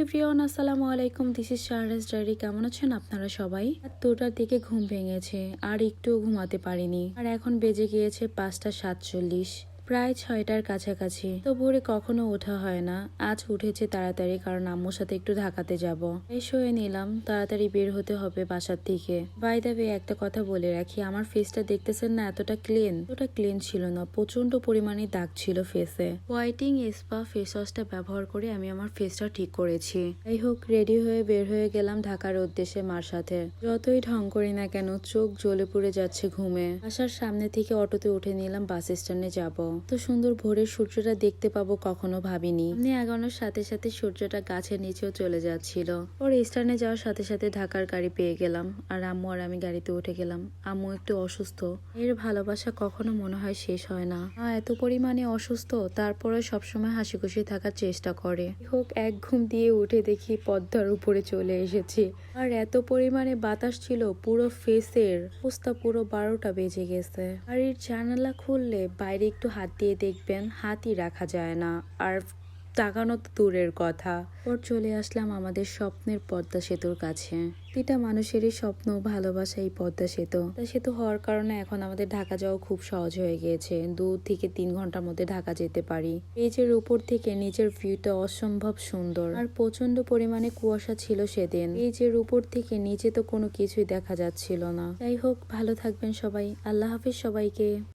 Everyone, আসসালামু আলাইকুম। This is Shahraj diary. কেমন আছেন আপনারা সবাই? 2টার দিকে ঘুম ভেঙেছে, আর একটুও ঘুমাতে পারিনি। আর এখন বেজে গিয়েছে 5টা 47, প্রায় 6টার কাছাকাছি। তো ভোরে কখনো ওঠা হয় না, আজ উঠেছে তাড়াতাড়ি, কারণ আম্মুর সাথে একটু ঢাকাতে যাব। এই শুয়ে নিলাম, তাড়াতাড়ি বের হতে হবে বাসার থেকে। বাই দ্য ওয়ে, একটা কথা বলে রাখি, আমার ফেসটা দেখতেছেন না, এতটা ক্লিন ছিল না, প্রচন্ড পরিমাণে দাগ ছিল ফেসে। হোয়াইটিং স্পা ফেস ওয়াশটা ব্যবহার করে আমি আমার ফেসটা ঠিক করেছি। যাই হোক, রেডি হয়ে বের হয়ে গেলাম ঢাকার উদ্দেশ্যে মার সাথে। যতই ঢং করি না কেন, চোখ জ্বলে পুড়ে যাচ্ছে ঘুমে। বাসার সামনে থেকে অটোতে উঠে নিলাম, বাস স্ট্যান্ডে যাব। তো সুন্দর ভোরের সূর্যটা দেখতে পাবো কখনো ভাবিনি। এমনি আগানোর সাথে সাথে সূর্যটা গাছের নিচেও চলে যাচ্ছিল। ওর স্ট্যান্ডে যাওয়ার সাথে সাথে ঢাকার গাড়ি পেয়ে গেলাম, আর আম্মু আর আমি গাড়িতে উঠে গেলাম। আম্মু একটু অসুস্থ। এর ভালোবাসা কখনো মনে হয় শেষ হয় না। এত পরিমাণে অসুস্থ, তারপরে সবসময় হাসি খুশি থাকার চেষ্টা করে। হোক, এক ঘুম দিয়ে উঠে দেখি পদ্মার উপরে চলে এসেছি। আর এত পরিমাণে বাতাস ছিল, পুরো ফেসের অবস্থা পুরো 12টা বেজে গেছে। আর এর জানালা খুললে বাইরে একটু হাত দিয়ে দেখবেন, হাতই রাখা যায় না। আর তাকানো তো দূরের কথা। ওর চলে আসলাম আমাদের স্বপ্নের পদ্মা সেতুর কাছে। প্রতিটা মানুষেরই স্বপ্ন, ভালোবাসা এই পদ্মা সেতু হওয়ার কারণে এখন আমাদের ঢাকা যাওয়া খুব সহজ হয়ে গিয়েছে। 2 থেকে 3 ঘন্টার মধ্যে ঢাকা যেতে পারি। পেজের উপর থেকে নিচের ভিউটা অসম্ভব সুন্দর। আর প্রচন্ড পরিমাণে কুয়াশা ছিল সেদিন। পেজের উপর থেকে নিচে তো কোনো কিছুই দেখা যাচ্ছিল না। যাই হোক, ভালো থাকবেন সবাই। আল্লাহ হাফেজ সবাইকে।